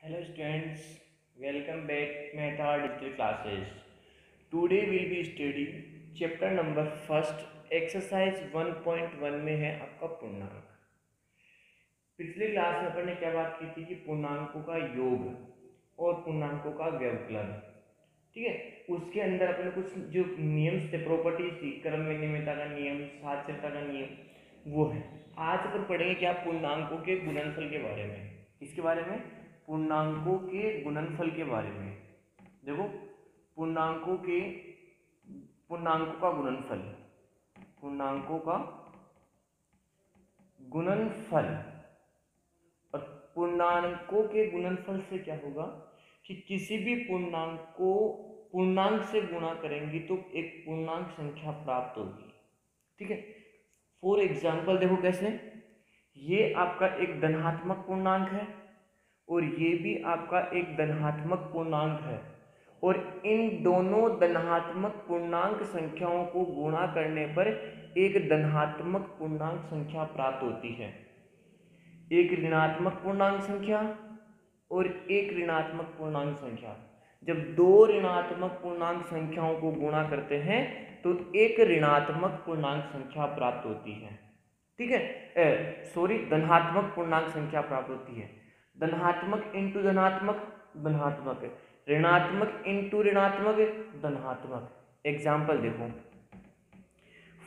Hello students, welcome back Mehta Digital Classes. Today we'll be studying chapter number first exercise 1.1 में है आपका पूर्णांक। पिछले क्लास में अपन ने क्या बात की थी कि पूर्णांकों का योग और पूर्णांकों का व्यवकलन, ठीक है। उसके अंदर अपने कुछ जो नियम्स थे, प्रॉपर्टीज थी, क्रम विनिमयता का नियम, सादृश्यता का नियम, वो है। आज अपन पढ़ेंगे क्या, पूर्णांकों के गुणनफल के बारे में। इसके बारे में पूर्णांकों के गुणनफल के बारे में। देखो, पूर्णांकों का गुणनफल, पूर्णांकों का गुणनफल। और पूर्णांकों के गुणनफल से क्या होगा कि किसी भी पूर्णांक को पूर्णांक से गुणा करेंगे तो एक पूर्णांक संख्या प्राप्त होगी, ठीक है। फॉर एग्जाम्पल देखो कैसे, ये आपका एक धनात्मक पूर्णांक है और ये भी आपका एक धनात्मक पूर्णांक है, और इन दोनों धनात्मक पूर्णांक संख्याओं को गुणा करने पर एक धनात्मक पूर्णांक संख्या प्राप्त होती है। एक ऋणात्मक पूर्णांक संख्या और एक ऋणात्मक पूर्णांक संख्या, जब दो ऋणात्मक पूर्णांक संख्याओं को गुणा करते हैं तो एक ऋणात्मक पूर्णांक संख्या प्राप्त होती है, ठीक है। सॉरी, धनात्मक पूर्णांक संख्या प्राप्त होती है। धनात्मक इंटू धनात्मक धनात्मक, ऋणात्मक इंटू ऋणात्मक धनात्मक। एग्जाम्पल देखो,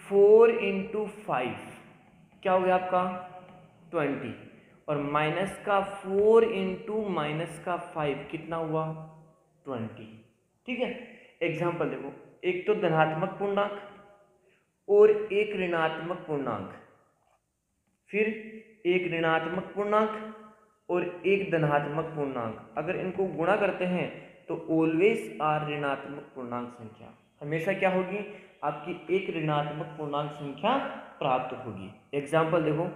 4 इंटू 5 क्या हो गया आपका 20, और माइनस का 4 इंटू माइनस का 5 कितना हुआ 20, ठीक है। एग्जाम्पल देखो, एक तो धनात्मक पूर्णांक और एक ऋणात्मक पूर्णांक, फिर एक ऋणात्मक पूर्णांक और एक धनात्मक पूर्णांक, अगर इनको गुणा करते हैं तो ऑलवेज आर ऋणात्मक पूर्णांक संख्या हमेशा क्या होगी, आपकी एक ऋणात्मक पूर्णांक संख्या प्राप्त होगी। एग्जाम्पल देखो,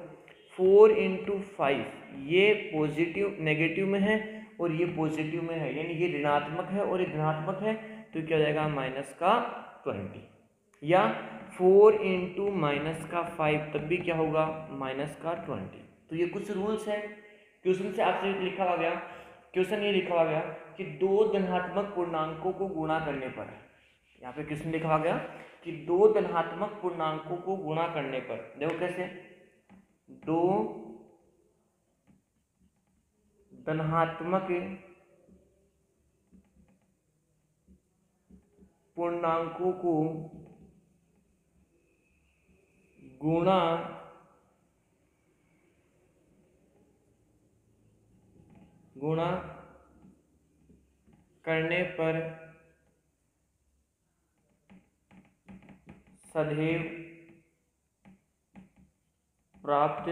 4 इंटू 5, ये पॉजिटिव नेगेटिव में है और ये पॉजिटिव में है, यानी ये ऋणात्मक है और ये धनात्मक है, तो क्या हो जाएगा माइनस का 20। या 4 इंटू माइनस का 5, तब भी क्या होगा माइनस का 20। तो ये कुछ रूल्स हैं। क्वेश्चन से आपसे लिखा हुआ गया, क्वेश्चन ये लिखा हुआ गया कि दो धनात्मक पूर्णांकों को गुणा करने पर, यहाँ पे क्वेश्चन लिखा हुआ गया कि दो धनात्मक पूर्णांकों को गुणा करने पर, देखो कैसे, दो धनात्मक पूर्णांकों को गुणा करने पर सदैव प्राप्त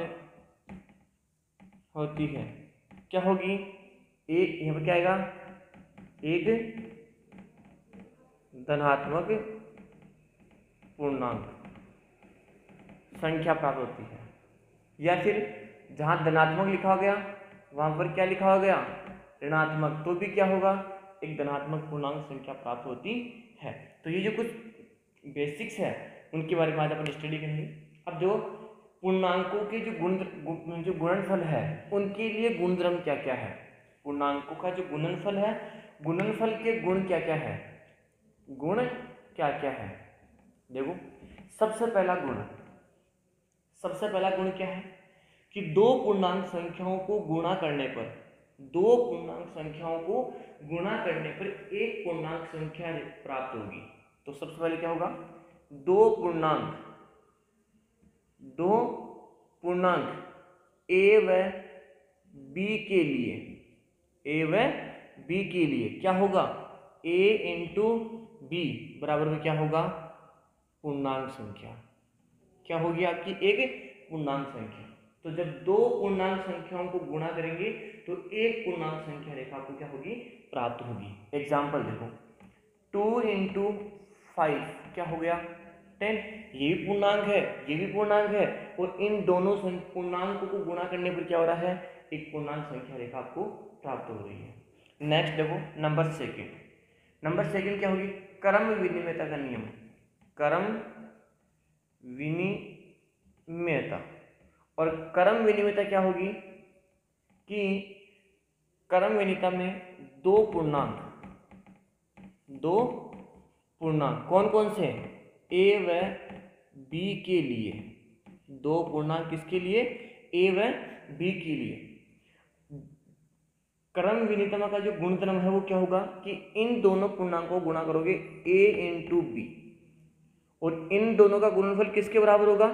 होती है। क्या होगी, एक यहाँ पर क्या आएगा, एक धनात्मक पूर्णांक संख्या प्राप्त होती है। या फिर जहाँ धनात्मक लिखा हो गया वहाँ पर क्या लिखा हो गया ऋणात्मक, तो भी क्या होगा, एक धनात्मक पूर्णांक संख्या प्राप्त होती है। तो ये जो कुछ बेसिक्स है उनके बारे में आज अपन स्टडी करेंगे। अब जो पूर्णांकों के जो गुणनफल है उनके लिए गुणधर्म क्या क्या है, पूर्णांकों का जो गुणनफल है, गुणनफल के गुण क्या क्या है, गुण क्या क्या है। देखो, सबसे पहला गुण क्या है कि दो पूर्णांक संख्याओं को गुणा करने पर, दो पूर्णांक संख्याओं को गुणा करने पर एक पूर्णांक संख्या प्राप्त होगी। तो सबसे पहले क्या होगा, दो पूर्णांक ए व बी के लिए क्या होगा, ए इंटू बी बराबर में क्या होगा पूर्णांक संख्या, क्या होगी आपकी एक पूर्णांक संख्या। तो जब दो पूर्णांक संख्याओं को गुणा करेंगे तो एक पूर्णांक संख्या रेखा आपको क्या होगी प्राप्त होगी। एग्जाम्पल देखो, 2 इंटू 5 क्या हो गया 10, ये भी पूर्णांक है ये भी पूर्णांक है, और इन दोनों पूर्णांकों को गुणा करने पर क्या हो रहा है, एक पूर्णांक संख्या रेखा आपको प्राप्त हो रही है। नेक्स्ट देखो, नंबर सेकंड क्या होगी, क्रम विनिमयता का नियम, क्रम विनिमयता। और क्रम विनिमयता क्या होगी कि क्रम विनीता में दो पूर्णांक कौन कौन से, ए व बी के लिए, दो पूर्णांक किसके लिए, ए व बी के लिए। क्रम विनितम का जो गुणधर्म है वो क्या होगा कि इन दोनों पूर्णांकों को गुणा करोगे a इंटू बी, और इन दोनों का गुणनफल किसके बराबर होगा,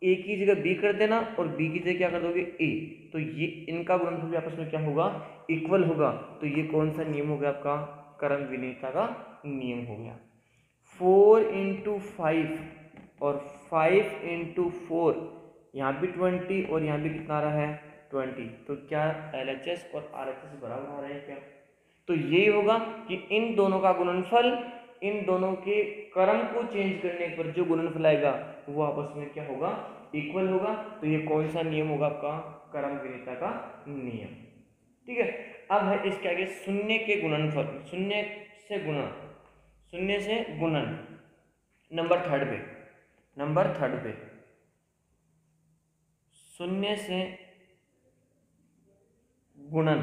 a की जगह b कर देना और b की जगह क्या कर दोगे a, तो ये इनका गुणनफल भी आपस में क्या होगा, इक्वल होगा। तो ये कौन सा नियम हो गया आपका, क्रम विनिता का नियम हो गया। 4 इंटू 5 और 5 इंटू 4, यहाँ भी 20 और यहाँ भी कितना आ रहा है 20, तो क्या LHS और RHS बराबर आ रहे हैं क्या, तो यही होगा कि इन दोनों का गुणनफल, इन दोनों के क्रम को चेंज करने पर जो गुणनफल आएगा वो आपस में क्या होगा, इक्वल होगा। तो ये कौन सा नियम होगा आपका, क्रम विनिता का नियम। ठीक है, अब है इसके आगे शून्य के गुणनफल, शून्य से गुणन, नंबर थर्ड पे शून्य से गुणन।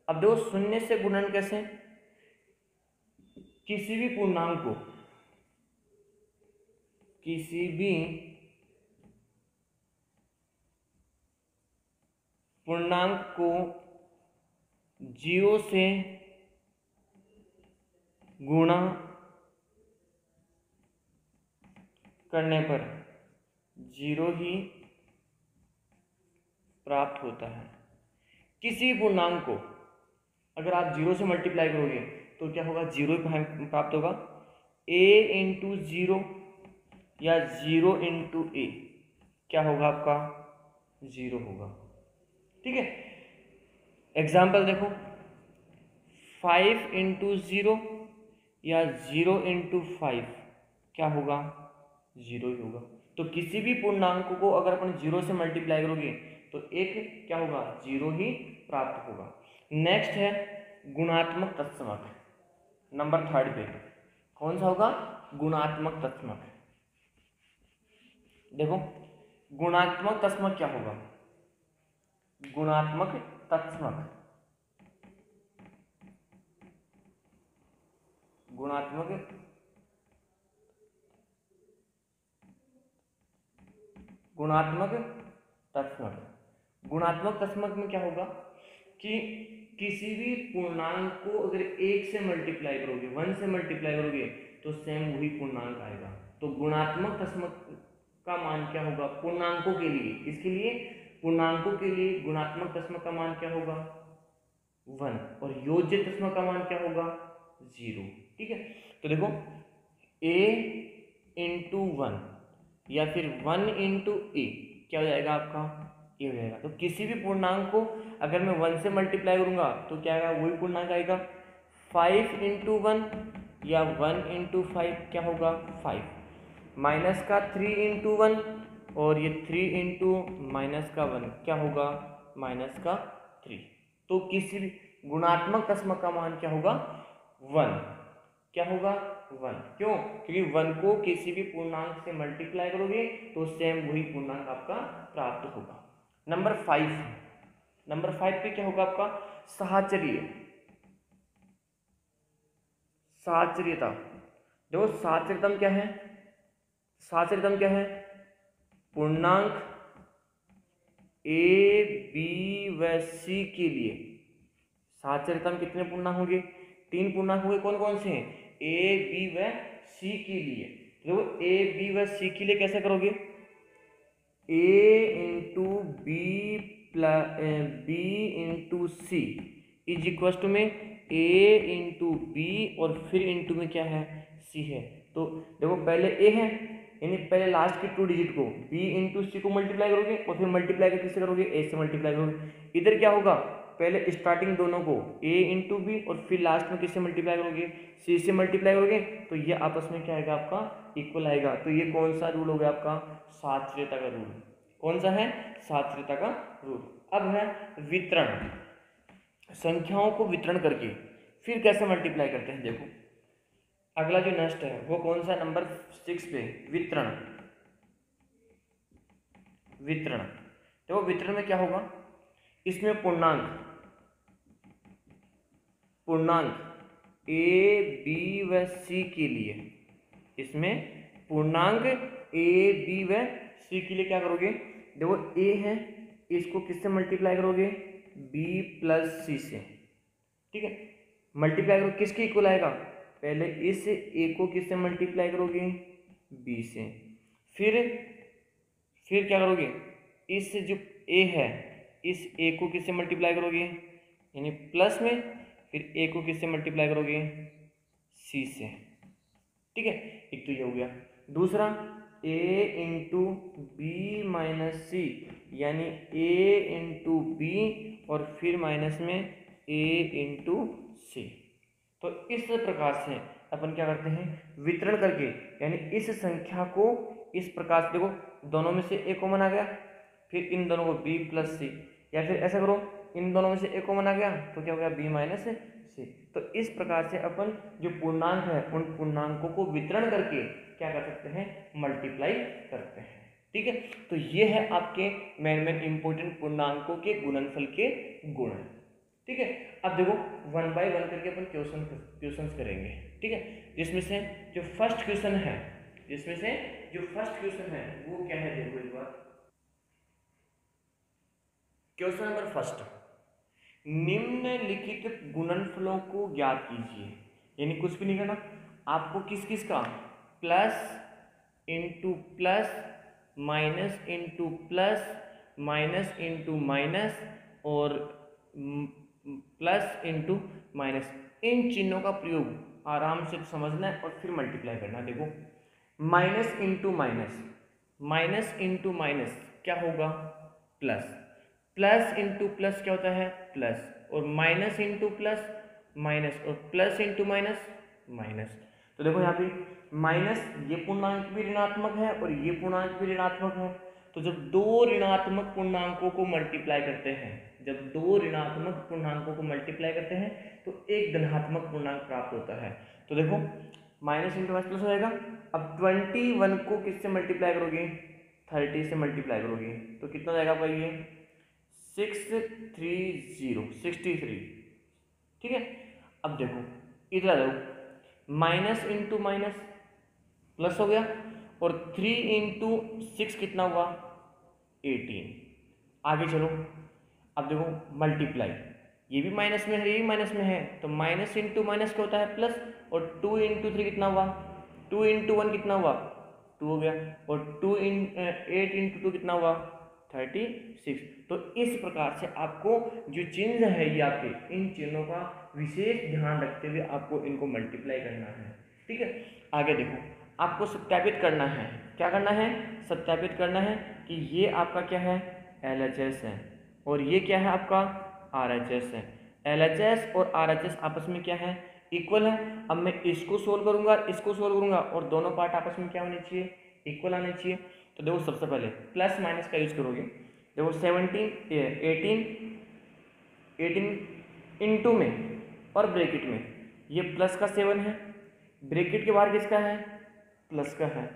अब देखो शून्य से गुणन कैसे, किसी भी पूर्णांक को 0 से गुणा करने पर 0 ही प्राप्त होता है। किसी पूर्णांक को अगर आप 0 से मल्टीप्लाई करोगे तो क्या होगा, 0 ही प्राप्त होगा। a इंटू 0 या 0 इंटू ए क्या होगा आपका, 0 होगा। ठीक है, एग्जाम्पल देखो, 5 इंटू 0 या 0 इंटू 5 क्या होगा, 0 ही होगा। तो किसी भी पूर्णांक को अगर अपन 0 से मल्टीप्लाई करोगे तो एक क्या होगा, 0 ही प्राप्त होगा। नेक्स्ट है गुणात्मक तत्समक, नंबर थर्ड पे कौन सा होगा, गुणात्मक तत्समक। देखो गुणात्मक तत्समक क्या होगा, गुणात्मक तत्समक गुणात्मक तत्समक में क्या होगा कि किसी भी पूर्णांक को अगर 1 से मल्टीप्लाई करोगे, 1 से मल्टीप्लाई करोगे तो सेम वही पूर्णांक आएगा। तो गुणात्मक तत्समक का मान क्या होगा, पूर्णांकों के लिए, इसके लिए पूर्णांकों के लिए गुणात्मक तत्समक का मान क्या होगा, 1, और योज्य तत्समक का मान क्या होगा, 0। ठीक है, तो देखो a इंटू 1 या फिर 1 इंटू ए क्या हो जाएगा आपका, ये हो जाएगा। तो किसी भी पूर्णांक को अगर मैं 1 से मल्टीप्लाई करूंगा तो क्या आएगा, वही पूर्णांक आएगा। 5 इंटू 1 या 1 इंटू 5 क्या होगा, 5, माइनस का 3 इंटू 1 और ये 3 इंटू माइनस का 1 क्या होगा, माइनस का 3। तो किसी भी गुणात्मक तत्समक का मान क्या होगा, 1, क्या होगा, 1। क्यों, क्योंकि 1 को किसी भी पूर्णांक से मल्टीप्लाई करोगे तो सेम वही पूर्णांक आपका प्राप्त होगा। नंबर 5 पे क्या होगा आपका, साहचर्यता। देखो साहचर्यतम क्या है, पूर्णांक a b व c के लिए साहचर्यतम कितने पूर्णांक होंगे, 3 पूर्णांक होंगे। कौन कौन से हैं, a b व c के लिए। देखो a b व c के लिए कैसे करोगे, a into b into C is equal to में a इंटू बी और फिर इंटू में क्या है, c है। तो देखो पहले a है, यानी पहले लास्ट की 2 डिजिट को b इंटू सी को मल्टीप्लाई करोगे और फिर मल्टीप्लाई करके किससे करोगे, a से मल्टीप्लाई करोगे। इधर क्या होगा, पहले स्टार्टिंग दोनों को a इंटू बी और फिर लास्ट में किससे मल्टीप्लाई करोगे, c से मल्टीप्लाई करोगे। तो ये आपस में क्या आएगा आपका, इक्वल आएगा। तो ये कौन सा रूल हो गया आपका, साहचर्यता का रूल। कौन सा है, साहचर्यता का रूल। अब है वितरण, संख्याओं को वितरण करके फिर कैसे मल्टीप्लाई करते हैं। देखो अगला जो नेक्स्ट है वो कौन सा, नंबर 6 पे वितरण। देखो वितरण में क्या होगा, इसमें पूर्णांक पूर्णांक ए बी व सी के लिए, इसमें पूर्णांक ए बी व सी के लिए क्या करोगे, देखो ए है, इसको किससे मल्टीप्लाई करोगे, बी प्लस सी से, ठीक है। मल्टीप्लाई करो किसके इक्वल आएगा, पहले इस ए को किससे मल्टीप्लाई करोगे, बी से, फिर क्या करोगे, इस जो ए है इस ए को किससे मल्टीप्लाई करोगे, यानी प्लस में, फिर ए को किससे मल्टीप्लाई करोगे, सी से, ठीक है। एक तो ये हो गया। दूसरा a इंटू बी माइनस सी, यानी a इंटू बी और फिर माइनस में a इंटू सी। तो इस प्रकार से अपन क्या करते हैं, वितरण करके, यानी इस संख्या को इस प्रकार से, देखो दोनों में से a कॉमन आ गया, फिर इन दोनों को b प्लस सी, या फिर ऐसा करो इन दोनों में से a कॉमन आ गया तो क्या हो गया, b माइनस सी। तो इस प्रकार से अपन जो पूर्णांक है उन पूर्णांकों को वितरण करके क्या कर सकते हैं, मल्टीप्लाई करते हैं, ठीक है। तो ये है आपके मेन इंपॉर्टेंट पूर्णांकों के गुणनफल के गुण, ठीक है। अब देखो 1 बाय 1 करके अपन क्वेश्चंस करेंगे, ठीक है। जिसमें से जो फर्स्ट क्वेश्चन है वो क्या है, देखो एक बार क्वेश्चन नंबर फर्स्ट, निम्नलिखित गुणनफलों को ज्ञात कीजिए, यानी कुछ भी नहीं करना आपको, किस का, plus into plus, minus into plus, minus into minus और प्लस इंटू माइनस, इन चिन्हों का प्रयोग आराम से समझना है और फिर मल्टीप्लाई करना। देखो minus into minus, minus into minus क्या होगा, प्लस, प्लस इंटू प्लस क्या होता है, प्लस, और माइनस इंटू प्लस माइनस, और प्लस इंटू माइनस माइनस। तो देखो यहाँ पे माइनस, ये पूर्णांक भी ऋणात्मक है और ये पूर्णांक भी ऋणात्मक है। तो जब दो ऋणात्मक पूर्णांकों को मल्टीप्लाई करते हैं, तो एक धनात्मक पूर्णांक प्राप्त होता है। तो देखो माइनस इंटू माइनस प्लस हो जाएगा। अब 21 को किससे मल्टीप्लाई करोगे, 30 से मल्टीप्लाई करोगे तो कितना जाएगा आपका, ये 63, ठीक है। अब देखो इधर आ जाओ, माइनस इंटू माइनस प्लस हो गया, और 3 इंटू 6 कितना हुआ, 18। आगे चलो, अब देखो मल्टीप्लाई, ये भी माइनस में है, ये भी माइनस में है, तो माइनस इंटू माइनस क्या होता है, प्लस, और 2 इंटू 3 कितना हुआ, 2 इंटू 1 कितना हुआ, 2 हो गया, और 8 इंटू 2 कितना हुआ, 36। तो इस प्रकार से आपको जो चिन्ह है ये आपके, इन चिन्हों का विशेष ध्यान रखते हुए आपको इनको मल्टीप्लाई करना है, ठीक है। आगे देखो, आपको सत्यापित करना है, क्या करना है, सत्यापित करना है कि ये आपका क्या है, LHS है, और ये क्या है आपका, RHS है। LHS और RHS आपस में क्या है, इक्वल है। अब मैं इसको सोल्व करूंगा, इसको सोल्व करूंगा, और दोनों पार्ट आपस में क्या होने चाहिए, इक्वल आने चाहिए। तो देखो सबसे पहले प्लस माइनस का यूज करोगे, देखो 18 इंटू में और ब्रैकेट में, ये प्लस का 7 है, ब्रैकेट के बाहर किसका है, प्लस का है,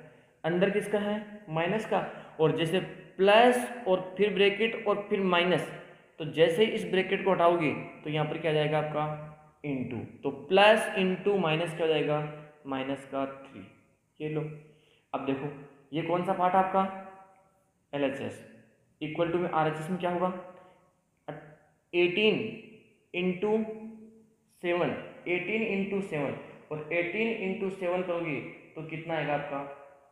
अंदर किसका है, माइनस का। और जैसे प्लस और फिर ब्रैकेट और फिर माइनस, तो जैसे इस ब्रैकेट को हटाओगे तो यहाँ पर क्या आ जाएगा आपका, इंटू, तो प्लस इंटू माइनस क्या हो जाएगा, माइनस का 3। ये लो, अब देखो ये कौन सा पार्ट आपका, LHS, इक्वल टू में RHS में क्या होगा, 18 इंटू 7, 18 इंटू 7, और 18 इंटू 7 करोगे तो कितना आएगा आपका,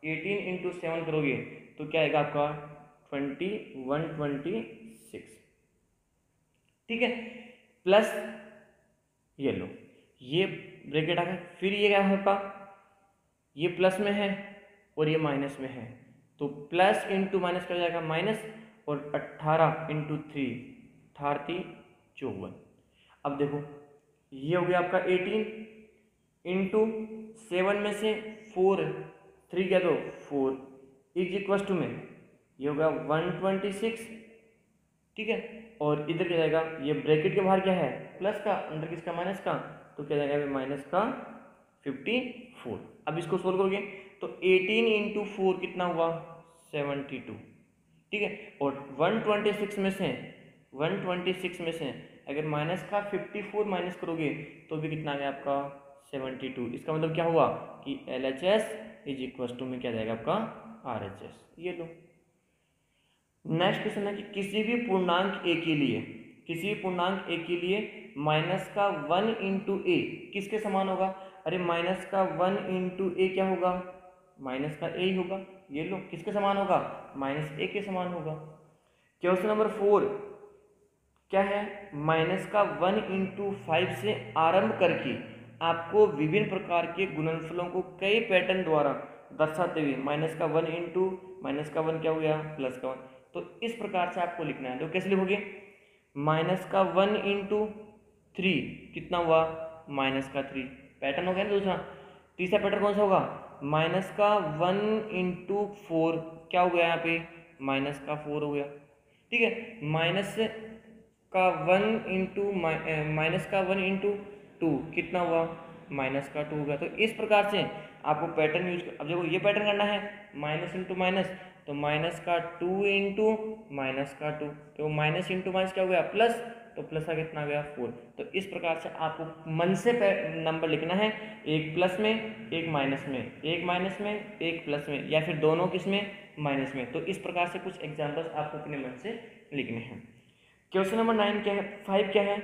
18 इंटू 7 करोगे तो क्या आएगा आपका, 126, ठीक है। प्लस ये लो, ये ब्रैकेट आ गया, फिर ये क्या है आपका, ये प्लस में है और ये माइनस में है, तो प्लस इंटू माइनस कर जाएगा माइनस, और 18 इंटू 3 54। अब देखो ये हो गया आपका 18 इंटू 7 में से 4, 3 क्या, तो 4 इज इक्वल टू में ये होगा 126, ठीक है। और इधर क्या जाएगा, ये ब्रैकेट के बाहर क्या है, प्लस का, अंदर किसका, माइनस का, तो क्या जाएगा, माइनस का 54। अब इसको सोल्व करोगे तो 18 इंटू 4 कितना हुआ, 72, ठीक है। और 126 में से 126 में से अगर माइनस का 54 माइनस करोगे तो भी कितना आ गया आपका 72। इसका मतलब क्या हुआ कि LHS इज इक्वल टू में क्या जाएगा आपका RHS। ये लो। नेक्स्ट क्वेश्चन है कि किसी भी पूर्णांक ए के लिए माइनस का 1 इंटू ए किसके समान होगा। अरे माइनस का 1 इंटू ए क्या होगा, माइनस का ए ही होगा। ये लो, किसके समान होगा, माइनस ए के समान होगा। क्वेश्चन नंबर 4 क्या है, माइनस का 1 इंटू 5 से आरंभ करके आपको विभिन्न प्रकार के गुणनफलों को कई पैटर्न द्वारा दर्शाते हुए माइनस का 1 इंटू माइनस का 1 क्या हो गया प्लस का 1, तो इस प्रकार से आपको लिखना है। तो कैसे लिखोगे, माइनस का 1 इंटू 3 कितना हुआ माइनस का 3, पैटर्न हो गया ना दूसरा। तीसरा पैटर्न कौन सा होगा, माइनस का 1 इंटू 4 क्या हो गया यहाँ पे माइनस का 4 हो गया। ठीक है, माइनस का 1 इंटू माइनस का 1 इंटू 2 कितना हुआ माइनस का 2 हो गया। तो इस प्रकार से आपको पैटर्न यूज अब देखो ये पैटर्न करना है माइनस इंटू माइनस, तो माइनस का 2 इंटू माइनस का 2, तो माइनस इंटू माइनस क्या हो गया प्लस, तो प्लस का कितना गया 4। तो इस प्रकार से आपको मन से नंबर लिखना है, एक प्लस में एक माइनस में, एक माइनस में एक प्लस में, या फिर दोनों किस में माइनस में। तो इस प्रकार से कुछ एग्जाम्पल्स आपको अपने मन से लिखने हैं। क्वेश्चन नंबर 9 क्या है, 5 क्या है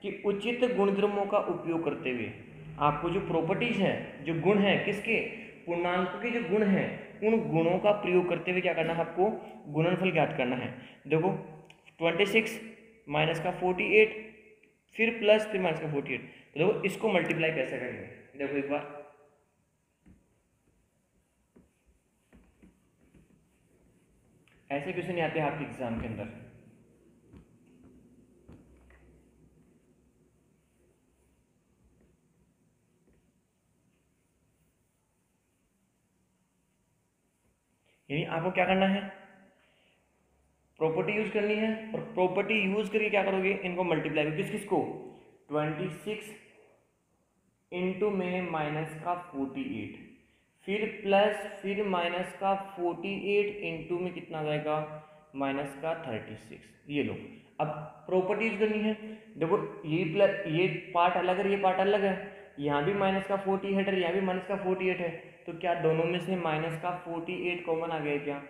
कि उचित गुणधर्मों का उपयोग करते हुए आपको जो प्रॉपर्टीज है, जो गुण है किसके, पूर्णांकों के जो गुण हैं, उन गुणों का प्रयोग करते हुए क्या करना है आपको गुणनफल ज्ञात करना है। देखो 26 माइनस का 48 फिर प्लस फिर माइनस का 48, तो देखो इसको मल्टीप्लाई कैसे करेंगे, देखो एक बार ऐसे क्वेश्चन नहीं आते आपके एग्जाम के अंदर। यानी आपको क्या करना है, प्रॉपर्टी यूज करनी है, और प्रॉपर्टी यूज करके क्या करोगे इनको मल्टीप्लाई, किस किस को 26 इंटू में माइनस का 48 फिर प्लस फिर माइनस का 48 इंटू में कितना आ जाएगा माइनस का 36। ये लो, अब प्रॉपर्टी यूज करनी है। देखो ये प्लस ये पार्ट अलग है, ये पार्ट अलग है, यहाँ भी माइनस का 48 है, यहाँ भी माइनस का 48 है, तो क्या दोनों में से माइनस का 48 कॉमन आ गया क्या,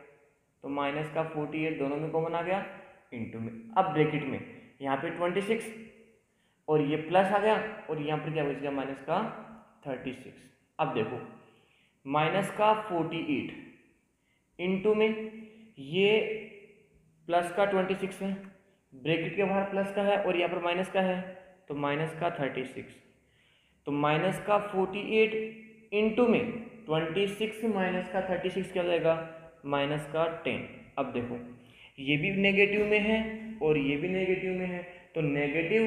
तो माइनस का 48 दोनों में कॉमन आ गया इंटू में। अब ब्रैकेट में यहाँ पे 26 और ये प्लस आ गया, और यहाँ पर क्या बच गया माइनस का 36। अब देखो माइनस का 48 इंटू में ये प्लस का 26 है, ब्रैकेट के बाहर प्लस का है और यहाँ पर माइनस का है, तो माइनस का 36, तो माइनस का 48 इंटू में 26 माइनस का 36 क्या हो जाएगा माइनस का 10। अब देखो ये भी नेगेटिव में है और ये भी नेगेटिव में है, तो नेगेटिव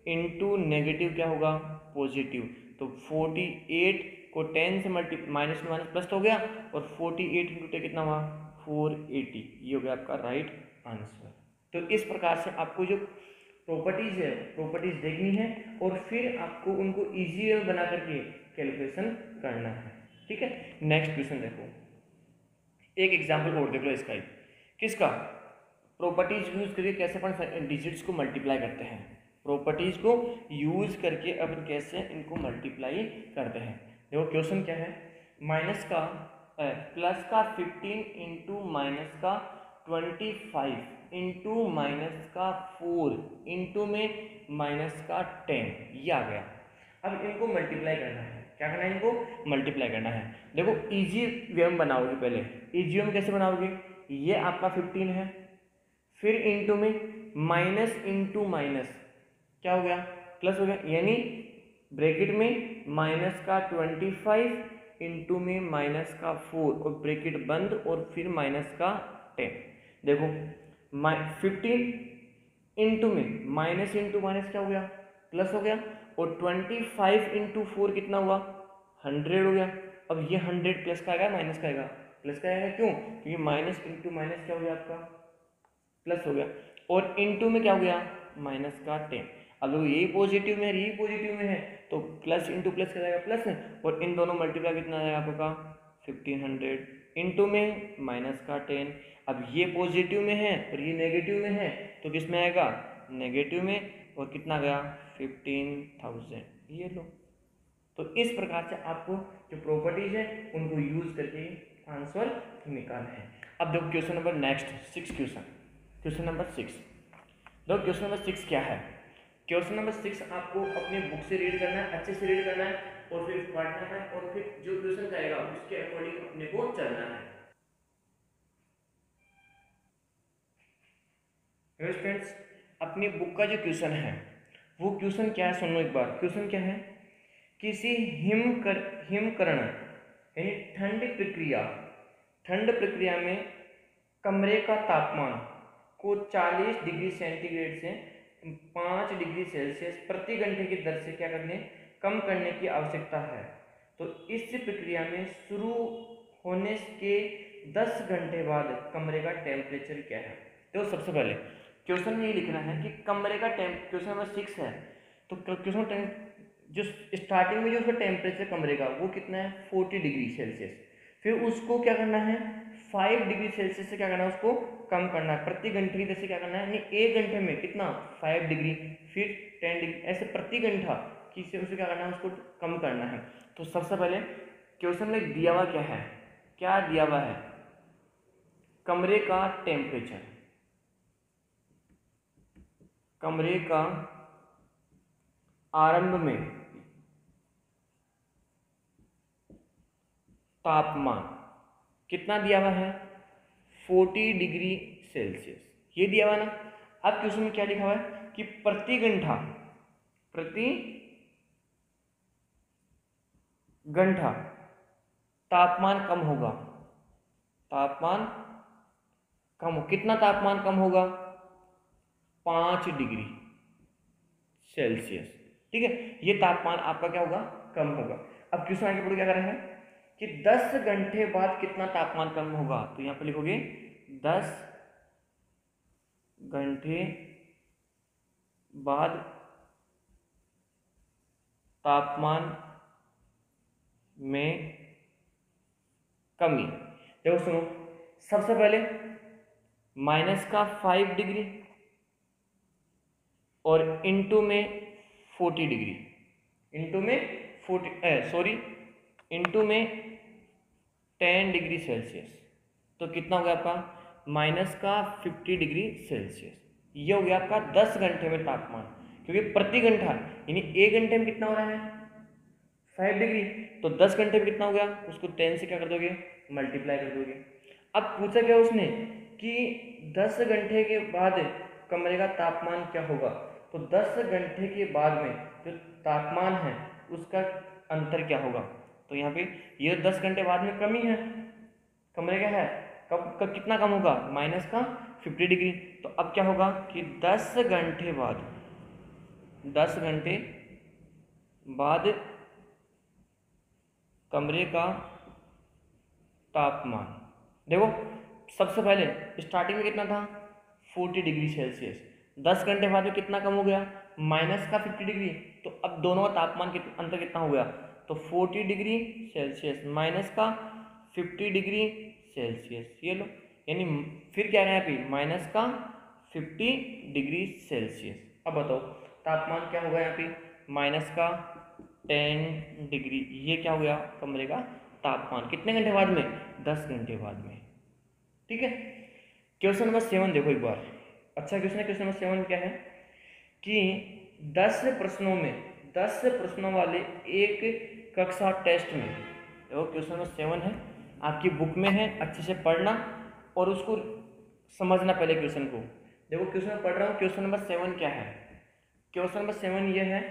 इंटू नेगेटिव क्या होगा पॉजिटिव, तो 48 को 10 से माइनस में माइनस प्लस हो गया, और 48 इंटू 10 कितना हुआ 480, ये हो गया आपका राइट आंसर। तो इस प्रकार से आपको जो प्रॉपर्टीज है प्रॉपर्टीज देखनी है और फिर आपको उनको इजी वे बना करके कैलकुलेशन करना है। ठीक है, नेक्स्ट क्वेश्चन देखो, एक एग्जांपल और देख लो इसका ही, किसका प्रॉपर्टीज यूज करके कैसे अपन डिजिट्स को मल्टीप्लाई करते हैं, प्रॉपर्टीज को यूज करके अपन कैसे इनको मल्टीप्लाई करते हैं। देखो क्वेश्चन क्या है, माइनस का प्लस का 15 इंटू माइनस का 25 इंटू माइनस का 4 इंटू में माइनस का 10, ये आ गया। अब इनको मल्टीप्लाई करना है, क्या करना है इनको मल्टीप्लाई करना है। देखो इजी वे में बनाओगे, पहले इजी वे में कैसे बनाओगे, ये आपका 15 है, फिर इंटू में माइनस इंटू माइनस क्या हो गया प्लस हो गया, यानी ब्रैकेट में माइनस का 25 इंटू में माइनस का 4 और ब्रैकेट बंद और फिर माइनस का 10। देखो 15 इंटू में माइनस इंटू माइनस क्या हो गया प्लस हो गया, और 25 इंटू 4 कितना हुआ 100 हो गया। अब ये 100 प्लस का आएगा माइनस का आएगा, प्लस का आएगा क्यों, क्योंकि माइनस इंटू माइनस क्या हो गया आपका प्लस हो गया, और इंटू में क्या हो गया माइनस का 10। अब देखो यही पॉजिटिव में है यही पॉजिटिव में है, तो प्लस इंटू प्लस क्या जाएगा प्लस है, और इन दोनों मल्टीप्लाई कितना आएगा आपका 1500 इनटू में माइनस का 10। अब ये पॉजिटिव में है और ये नेगेटिव में है, तो किस में आएगा, नेगेटिव में। और कितना गया, 15,000। ये लो। तो इस प्रकार से आपको जो प्रॉपर्टीज है उनको यूज करके आंसर निकालना है। अब देखो question number next 6 question number 6। देखो क्वेश्चन नंबर 6 क्या है। क्वेश्चन नंबर 6 आपको अपने बुक से रीड करना है, अच्छे से रीड करना है और फिर पढ़ना है और फिर जो क्वेश्चन आएगा उसके अकॉर्डिंग अपने को चलना है। फ्रेंड्स, अपनी बुक का जो क्वेश्चन है वो क्वेश्चन क्या है, सुन लो एक बार। क्वेश्चन क्या है, किसी हिमकरण यानी ठंड प्रक्रिया में कमरे का तापमान को 40 डिग्री सेंटीग्रेड से 5 डिग्री सेल्सियस प्रति घंटे की दर से क्या करने, कम करने की आवश्यकता है। तो इस प्रक्रिया में शुरू होने के 10 घंटे बाद कमरे का टेम्परेचर क्या है। तो सबसे पहले क्वेश्चन में ये लिखना है कि कमरे का क्वेश्चन नंबर 6 है, तो क्वेश्चन जो स्टार्टिंग में जो उसका टेम्परेचर कमरे का वो कितना है, 40 डिग्री सेल्सियस। फिर उसको क्या करना है, 5 डिग्री सेल्सियस से क्या करना है, उसको कम करना है। प्रति घंटे की दर से क्या करना है, यानी 1 घंटे में कितना, 5 डिग्री, फिर 10 डिग्री, ऐसे प्रति घंटा किसी उसे क्या करना है, उसको कम करना है। तो सबसे पहले क्वेश्चन में दिया हुआ क्या है, क्या दिया हुआ है, कमरे का टेम्परेचर, कमरे का आरंभ में तापमान कितना दिया हुआ है, 40 डिग्री सेल्सियस, ये दिया हुआ ना। अब क्वेश्चन में क्या लिखा हुआ है कि प्रति घंटा तापमान कम होगा, तापमान कम हो, कितना तापमान कम होगा, 5 डिग्री सेल्सियस। ठीक है, ये तापमान आपका क्या होगा, कम होगा। अब क्वेश्चन आगे बढ़ो, क्या कर रहा है कि 10 घंटे बाद कितना तापमान कम होगा। तो यहां पे लिखोगे 10 घंटे बाद तापमान में कमी। देखो सुनो, सबसे पहले -5 डिग्री और इनटू में 40 डिग्री, इनटू में 10 डिग्री सेल्सियस। तो कितना हो गया आपका, -50 डिग्री सेल्सियस। ये हो गया आपका 10 घंटे में तापमान, क्योंकि प्रति घंटा यानी 1 घंटे में कितना हो रहा है, 5 डिग्री। तो 10 घंटे में कितना हो गया, उसको 10 से क्या कर दोगे, मल्टीप्लाई कर दोगे। अब पूछा क्या उसने कि 10 घंटे के बाद कमरे का तापमान क्या होगा। तो 10 घंटे के बाद में जो तापमान है उसका अंतर क्या होगा। तो यहाँ पे ये 10 घंटे बाद में कमी है, कमरे का है, कब कब कितना कम होगा, -50 डिग्री। तो अब क्या होगा कि 10 घंटे बाद कमरे का तापमान, देखो सबसे पहले स्टार्टिंग में कितना था, 40 डिग्री सेल्सियस। 10 घंटे बाद में कितना कम हो गया, -50 डिग्री। तो अब दोनों का तापमान अंतर कितना हो गया, तो 40 डिग्री सेल्सियस -50 डिग्री सेल्सियस। ये लो, यानी फिर क्या है यहाँ पे, -50 डिग्री सेल्सियस। अब बताओ तापमान क्या होगा यहाँ पे, -10 डिग्री। ये क्या हो गया, कमरे का तापमान कितने घंटे बाद में, 10 घंटे बाद में। ठीक है, क्वेश्चन नंबर 7 देखो एक बार, अच्छा क्वेश्चन है। क्वेश्चन नंबर 7 क्या है कि 10 प्रश्नों वाले एक कक्षा टेस्ट में, देखो क्वेश्चन नंबर 7 है, आपकी बुक में है, अच्छे से पढ़ना और उसको समझना पहले क्वेश्चन को। देखो क्वेश्चन पढ़ रहा हूँ, क्वेश्चन नंबर 7 क्या है। क्वेश्चन नंबर 7 ये है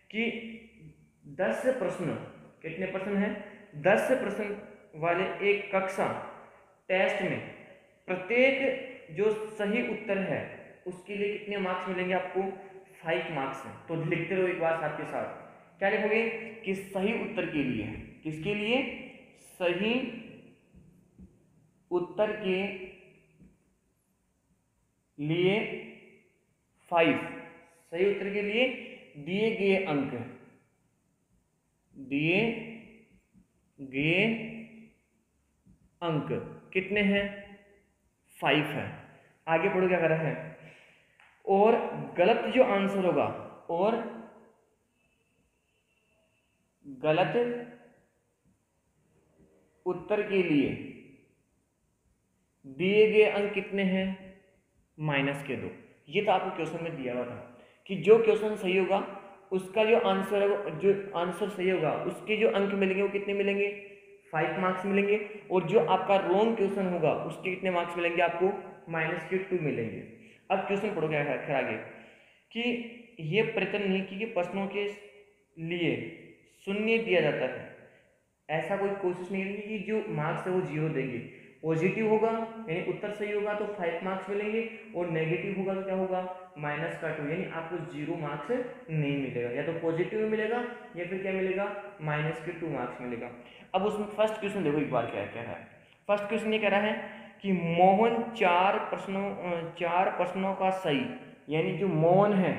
कि 10 प्रश्न, कितने प्रश्न हैं, 10 प्रश्न वाले एक कक्षा टेस्ट में प्रत्येक जो सही उत्तर है उसके लिए कितने मार्क्स मिलेंगे आपको, 5 मार्क्स हैं। तो लिखते रहो एक बार साथ के साथ, क्या लिखोगे कि सही उत्तर के लिए, किसके लिए, सही उत्तर के लिए 5, सही उत्तर के लिए दिए गए अंक कितने हैं, 5 है। आगे पढ़ो क्या करा है, और गलत जो आंसर होगा, और गलत उत्तर के लिए दिए गए अंक कितने हैं, माइनस के 2। ये तो आपको क्वेश्चन में दिया हुआ था कि जो क्वेश्चन सही होगा उसका जो आंसर है, जो आंसर सही होगा उसके जो अंक मिलेंगे वो कितने मिलेंगे, 5 मार्क्स मिलेंगे। और जो आपका रॉन्ग क्वेश्चन होगा उसके कितने मार्क्स मिलेंगे आपको, -2 मिलेंगे। अब क्वेश्चन पढ़ो क्या है आगे, कि ये प्रयत्न नहीं कि प्रश्नों के लिए शून्य दिया जाता है, ऐसा कोई कोशिश नहीं करेंगे कि जो मार्क्स है वो 0 देंगे। पॉजिटिव होगा यानी उत्तर सही होगा तो 5 मार्क्स मिलेंगे, और नेगेटिव होगा तो क्या होगा, -2, यानी आपको 0 मार्क्स नहीं मिलेगा, या तो पॉजिटिव मिलेगा या फिर क्या मिलेगा, -2 मार्क्स मिलेगा। अब उसमें फर्स्ट क्वेश्चन देखो एक बार क्या कह रहा है। फर्स्ट क्वेश्चन ये कह रहा है कि मोहन 4 प्रश्नों का सही, यानी जो मोहन है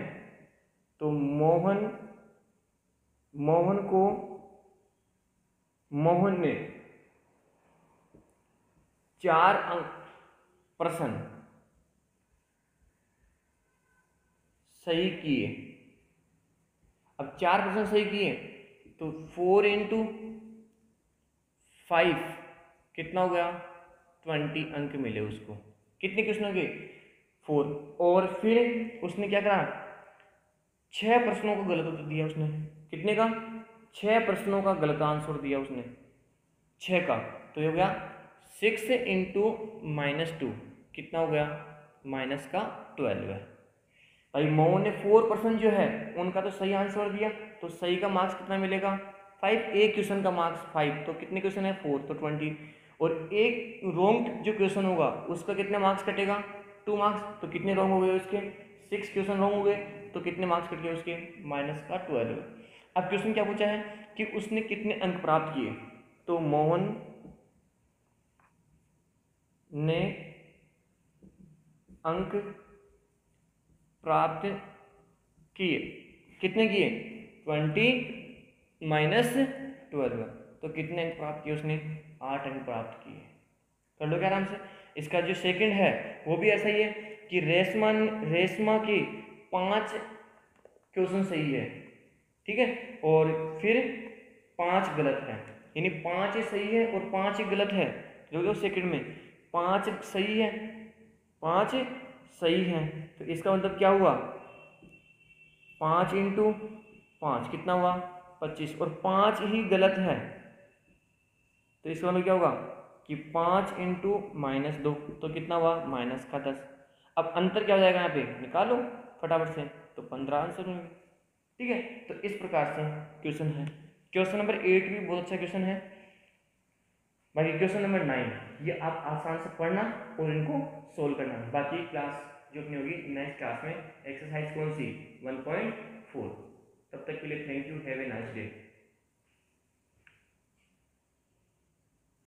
तो मोहन ने 4 प्रश्न सही किए। अब 4 प्रश्न सही किए तो 4 × 5 कितना हो गया, 20 अंक मिले उसको। कितने क्वेश्चन के, 4। और फिर उसने क्या करा, 6 प्रश्नों का गलत उत्तर दिया उसने। कितने का, 6 प्रश्नों का गलत आंसर दिया उसने, 6 का। तो ये हो गया 6 × -2 कितना हो गया, -12 है। भाई मोहन ने 4% जो है उनका तो सही आंसर दिया, तो सही का मार्क्स कितना मिलेगा, 5। एक क्वेश्चन का मार्क्स 5, तो कितने क्वेश्चन है, 4, तो 20। और एक रॉन्ग जो क्वेश्चन होगा उसका कितने मार्क्स कटेगा, 2 मार्क्स। तो कितने रॉन्ग हो गए उसके, 6 क्वेश्चन रॉन्ग हो गए, तो कितने मार्क्स कट गए उसके, -12। अब क्वेश्चन क्या पूछा है कि उसने कितने अंक प्राप्त किए, तो मोहन ने अंक प्राप्त किए, कितने किए, 20 - 12। तो कितने अंक प्राप्त किए उसने, 8 अंक प्राप्त किए। कर लो क्या आराम से। इसका जो सेकंड है वो भी ऐसा ही है कि रेशमा के 5 क्वेश्चन सही है, ठीक है, और फिर 5 गलत है, यानी 5 सही है और 5 गलत है। जो सेकंड में 5 सही है, 5 सही है, तो इसका मतलब क्या हुआ, 5 × 5 कितना हुआ, 25, और 5 ही गलत है, तो इसका मतलब क्या होगा कि 5 × -2, तो कितना हुआ, -10। अब अंतर क्या हो जाएगा यहाँ पे, निकालो फटाफट से, तो 15 आंसर होंगे। ठीक है, तो इस प्रकार से क्वेश्चन है। क्वेश्चन नंबर 8 भी बहुत अच्छा क्वेश्चन है। बाकी क्वेश्चन नंबर 9 ये आप आसान से पढ़ना और इनको सोल्व करना। बाकी क्लास जो अपनी होगी नेक्स्ट क्लास में एक्सरसाइज कौन सी, 1.4। तब तक के लिए thank you, have a nice day.